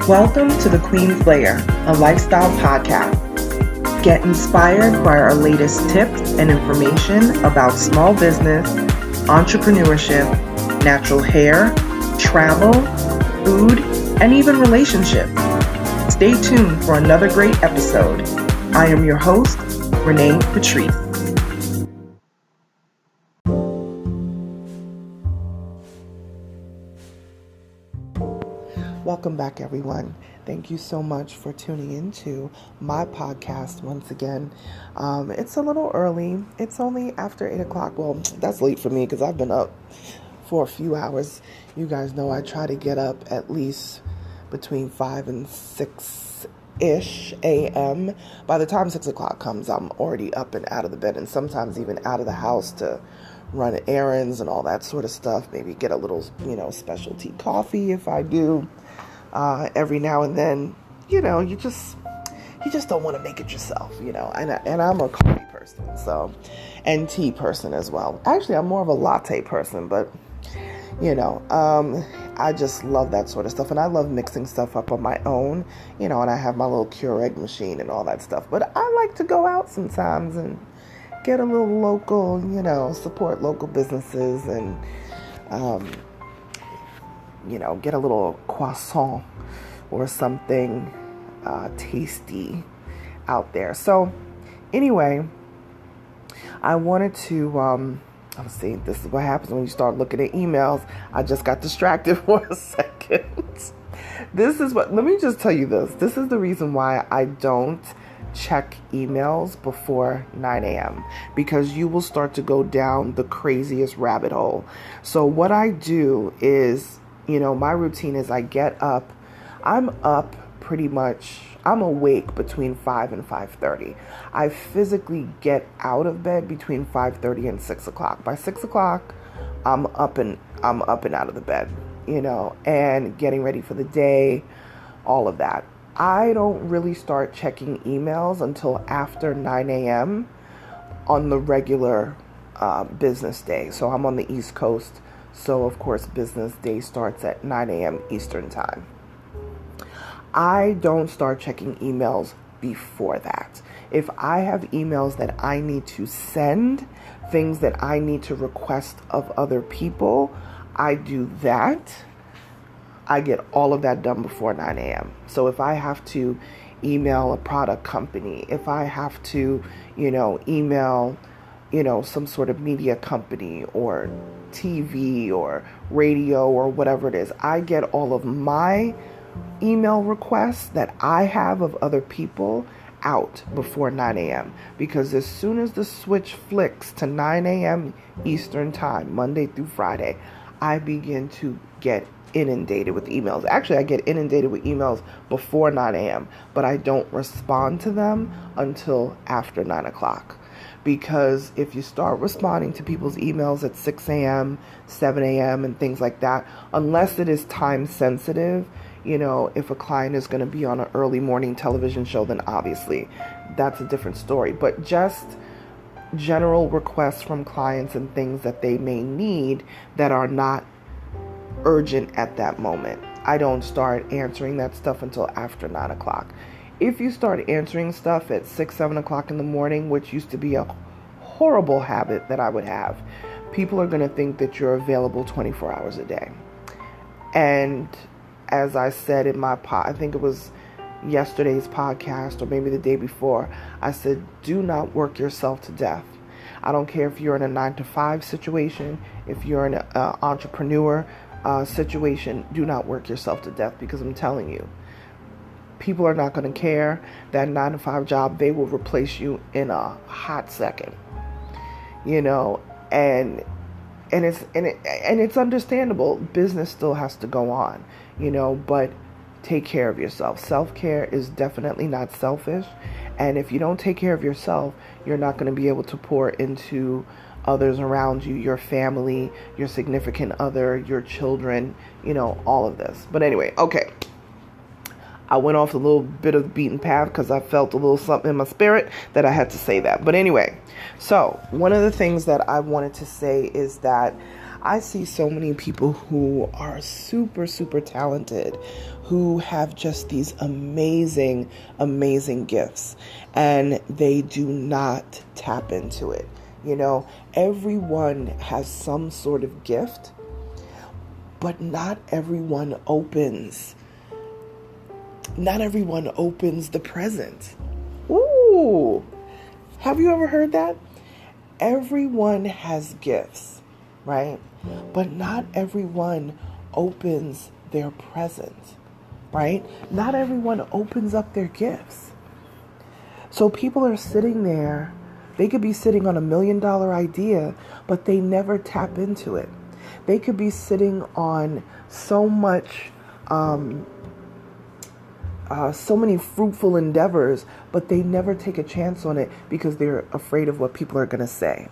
Welcome to the Queen's Lair, a lifestyle podcast. Get inspired by our latest tips and information about small business, entrepreneurship, natural hair, travel, food, and even relationships. Stay tuned for another great episode. I am your host, Renee Patrice. Welcome back, everyone. Thank you so much for tuning into my podcast once again. It's a little early. It's only after 8 o'clock. Well, that's late for me because I've been up for a few hours. You guys know I try to get up at least between 5 and 6-ish a.m. By the time 6 o'clock comes, I'm already up and out of the bed and sometimes even out of the house to run errands and all that sort of stuff. Maybe get a little, specialty coffee if I do. Every now and then, you just don't want to make it yourself, and I'm a coffee person, and tea person as well. Actually, I'm more of a latte person, but, I just love that sort of stuff, and I love mixing stuff up on my own, and I have my little Keurig machine and all that stuff, but I like to go out sometimes and get a little local, support local businesses and, get a little croissant or something tasty out there. So anyway, I wanted to, let's see, this is what happens when you start looking at emails. I just got distracted for a second. Let me just tell you this. This is the reason why I don't check emails before 9 a.m. because you will start to go down the craziest rabbit hole. So what I do is, my routine is I get up. I'm up pretty much. I'm awake between 5 and 5:30. I physically get out of bed between 5:30 and 6 o'clock. By 6 o'clock, I'm up and out of the bed, and getting ready for the day, all of that. I don't really start checking emails until after 9 a.m. on the regular business day. So I'm on the East Coast. So, of course, business day starts at 9 a.m. Eastern time. I don't start checking emails before that. If I have emails that I need to send, things that I need to request of other people, I do that. I get all of that done before 9 a.m. So if I have to email a product company, if I have to, email, some sort of media company or TV or radio or whatever it is, I get all of my email requests that I have of other people out before 9 a.m. Because as soon as the switch flicks to 9 a.m. Eastern time, Monday through Friday, I begin to get inundated with emails. Actually, I get inundated with emails before 9 a.m., but I don't respond to them until after 9 o'clock. Because if you start responding to people's emails at 6 a.m., 7 a.m., and things like that, unless it is time sensitive, if a client is going to be on an early morning television show, then obviously that's a different story. But just general requests from clients and things that they may need that are not urgent at that moment, I don't start answering that stuff until after 9 o'clock. If you start answering stuff at 6, 7 o'clock in the morning, which used to be a horrible habit that I would have, people are going to think that you're available 24 hours a day. And as I said in my I think it was yesterday's podcast or maybe the day before, I said, do not work yourself to death. I don't care if you're in a 9-to-5 situation, if you're in an entrepreneur situation, do not work yourself to death, because I'm telling you, people are not going to care. That 9-to-5 job, they will replace you in a hot second, and it's understandable. Business still has to go on, but take care of yourself. Self-care is definitely not selfish. And if you don't take care of yourself, you're not going to be able to pour into others around you, your family, your significant other, your children, all of this. But anyway, okay. I went off a little bit of the beaten path because I felt a little something in my spirit that I had to say that. But anyway, so one of the things that I wanted to say is that I see so many people who are super, super talented, who have just these amazing, amazing gifts, and they do not tap into it. You know, everyone has some sort of gift, but not everyone opens the present. Ooh, have you ever heard that? Everyone has gifts, right? But not everyone opens their present, right? Not everyone opens up their gifts. So people are sitting there, they could be sitting on $1 million idea, but they never tap into it. They could be sitting on so many fruitful endeavors, but they never take a chance on it because they're afraid of what people are going to say.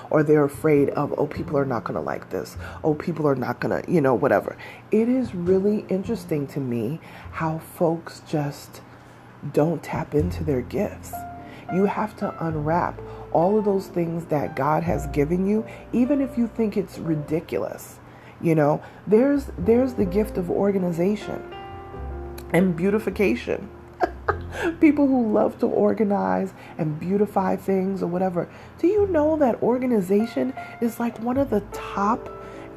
Or they're afraid of, oh, people are not going to like this. Oh, people are not going to, whatever. It is really interesting to me how folks just don't tap into their gifts. You have to unwrap all of those things that God has given you, even if you think it's ridiculous. There's the gift of organization and beautification. People who love to organize and beautify things or whatever. Do you know that organization is like one of the top,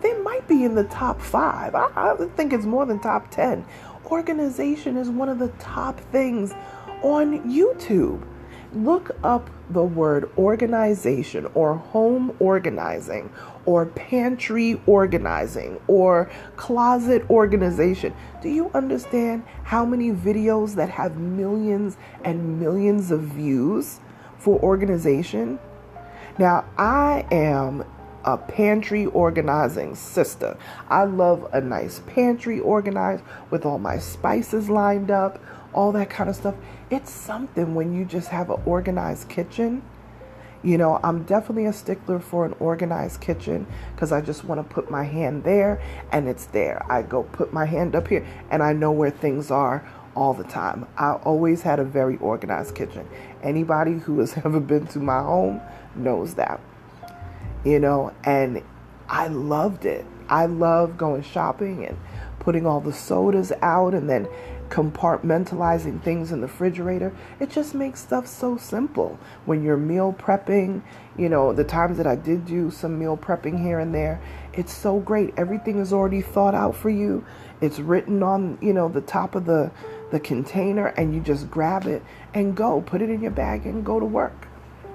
they might be in the top 5. I think it's more than top 10. Organization is one of the top things on YouTube. Look up the word organization or home organizing or pantry organizing or closet organization. Do you understand how many videos that have millions and millions of views for organization? Now, I am a pantry organizing sister. I love a nice pantry organized with all my spices lined up, all that kind of stuff. It's something when you just have an organized kitchen. I'm definitely a stickler for an organized kitchen because I just want to put my hand there and it's there. I go put my hand up here and I know where things are all the time. I always had a very organized kitchen. Anybody who has ever been to my home knows that. And I loved it. I love going shopping and putting all the sodas out and then compartmentalizing things in the refrigerator. It just makes stuff so simple. When you're meal prepping, the times that I did do some meal prepping here and there, it's so great. Everything is already thought out for you. It's written on, the top of the container, and you just grab it and go. Put it in your bag and go to work.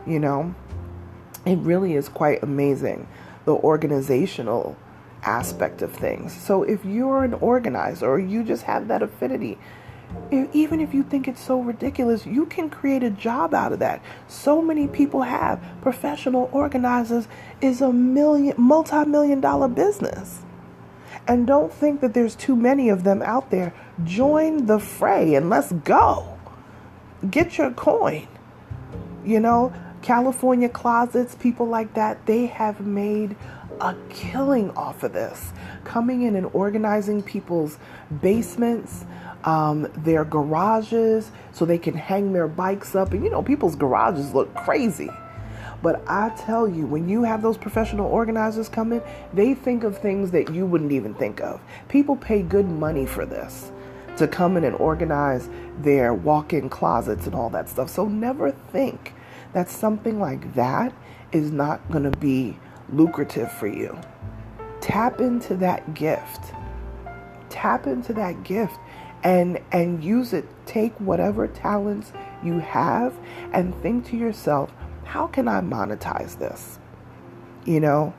It really is quite amazing, the organizational aspect of things. So if you're an organizer or you just have that affinity, even if you think it's so ridiculous, you can create a job out of that. So many people have. Professional organizers is a multi-million-dollar business. And don't think that there's too many of them out there. Join the fray and let's go. Get your coin. California Closets, people like that, they have made a killing off of this, coming in and organizing people's basements, their garages, so they can hang their bikes up. And people's garages look crazy. But I tell you, when you have those professional organizers come in, they think of things that you wouldn't even think of. People pay good money for this, to come in and organize their walk-in closets and all that stuff. So never think that something like that is not going to be lucrative for you. Tap into that gift. Tap into that gift and use it. Take whatever talents you have and think to yourself, how can I monetize this?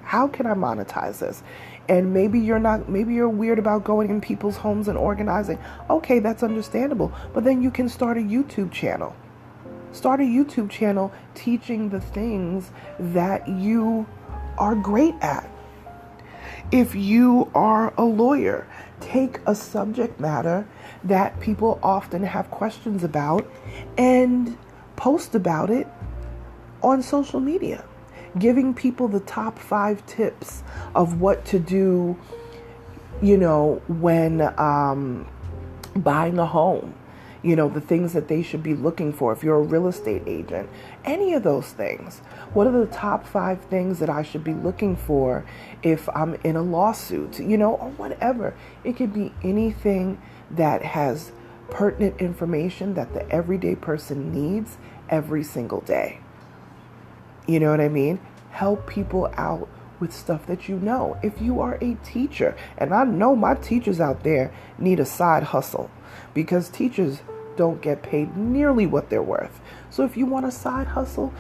How can I monetize this? And maybe you're weird about going in people's homes and organizing. Okay, that's understandable. But then you can start a YouTube channel. Start a YouTube channel teaching the things that you are great at. If you are a lawyer, take a subject matter that people often have questions about and post about it on social media, giving people the top 5 tips of what to do, when buying a home. the things that they should be looking for. If you're a real estate agent, any of those things. What are the top 5 things that I should be looking for if I'm in a lawsuit, or whatever. It could be anything that has pertinent information that the everyday person needs every single day. You know what I mean? Help people out with stuff that you know. If you are a teacher, and I know my teachers out there need a side hustle because teachers don't get paid nearly what they're worth. So if you want a side hustle,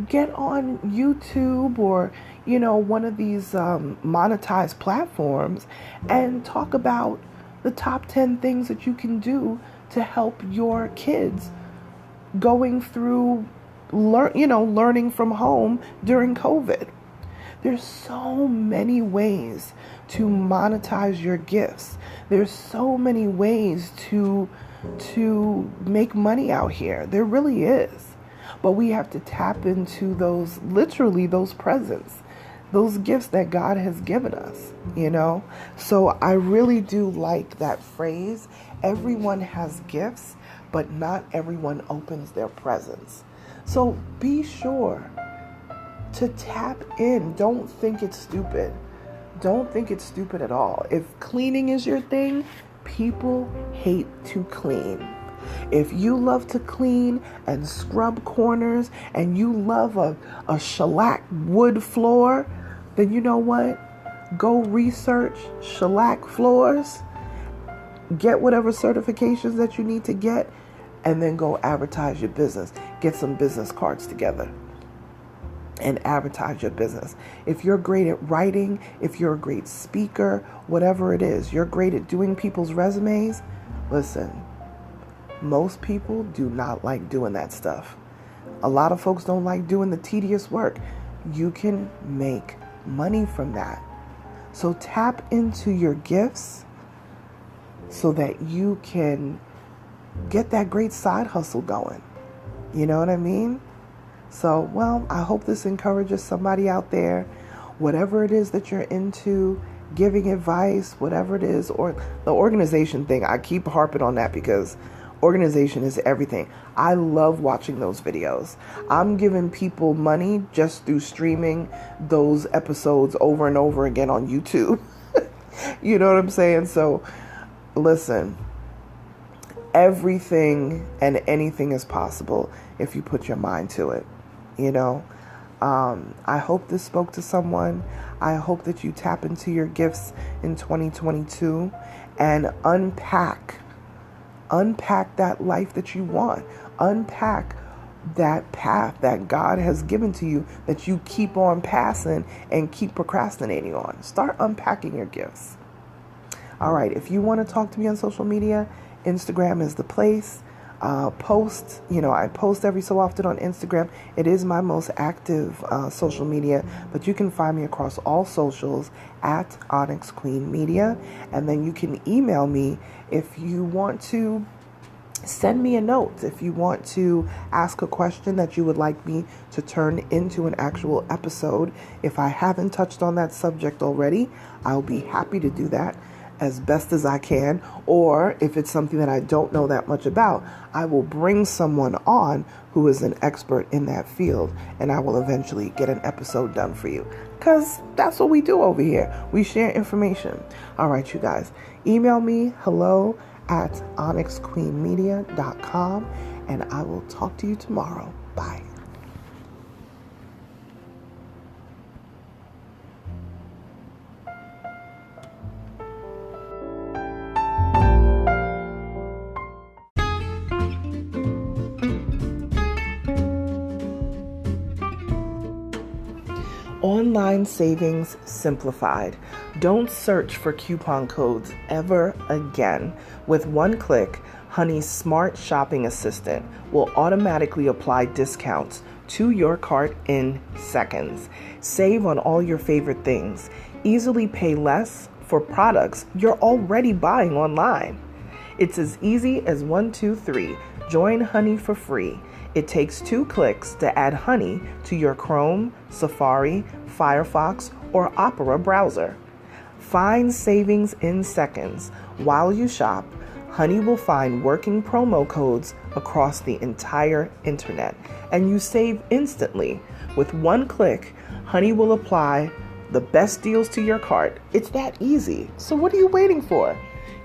get on YouTube or, one of these monetized platforms and talk about the top 10 things that you can do to help your kids going through learning from home during COVID. There's so many ways to monetize your gifts. There's so many ways to make money out here. There really is. But we have to tap into those presents, those gifts that God has given us, So I really do like that phrase. Everyone has gifts, but not everyone opens their presents. So be sure to tap in. Don't think it's stupid. Don't think it's stupid at all. If cleaning is your thing, people hate to clean. If you love to clean and scrub corners and you love a shellac wood floor, then you know what? Go research shellac floors, get whatever certifications that you need to get, and then go advertise your business. Get some business cards together and advertise your business. If you're great at writing, if you're a great speaker, whatever it is, you're great at doing people's resumes, listen, most people do not like doing that stuff. A lot of folks don't like doing the tedious work. You can make money from that. So tap into your gifts so that you can get that great side hustle going. You know what I mean? So, I hope this encourages somebody out there. Whatever it is that you're into, giving advice, whatever it is, or the organization thing. I keep harping on that because organization is everything. I love watching those videos. I'm giving people money just through streaming those episodes over and over again on YouTube. You know what I'm saying? So, listen. Everything and anything is possible if you put your mind to it. I hope this spoke to someone. I hope that you tap into your gifts in 2022 and unpack that life that you want. Unpack that path that God has given to you that you keep on passing and keep procrastinating on. Start unpacking your gifts. All right. If you want to talk to me on social media, Instagram is the place. I post every so often on Instagram. It is my most active social media, but you can find me across all socials at Onyx Queen Media. And then you can email me if you want to send me a note, if you want to ask a question that you would like me to turn into an actual episode. If I haven't touched on that subject already, I'll be happy to do that as best as I can. Or if it's something that I don't know that much about, I will bring someone on who is an expert in that field, and I will eventually get an episode done for you. Because that's what we do over here. We share information. All right, you guys. Email me hello@onyxqueenmedia.com, and I will talk to you tomorrow. Bye. Online savings simplified. Don't search for coupon codes ever again. With one click, Honey's smart shopping assistant will automatically apply discounts to your cart in seconds. Save on all your favorite things. Easily pay less for products you're already buying online. It's as easy as 1, 2, 3. Join Honey for free. It takes 2 clicks to add Honey to your Chrome, Safari, Firefox, or Opera browser. Find savings in seconds. While you shop, Honey will find working promo codes across the entire internet, and you save instantly. With one click, Honey will apply the best deals to your cart. It's that easy. So what are you waiting for?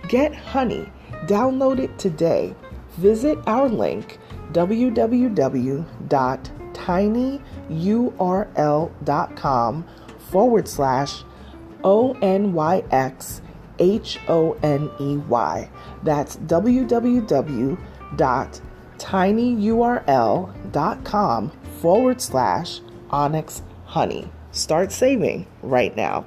Get Honey. Download it today. Visit our link, www.tinyurl.com/ONYXHONEY. That's www.tinyurl.com/Onyx Honey. Start saving right now.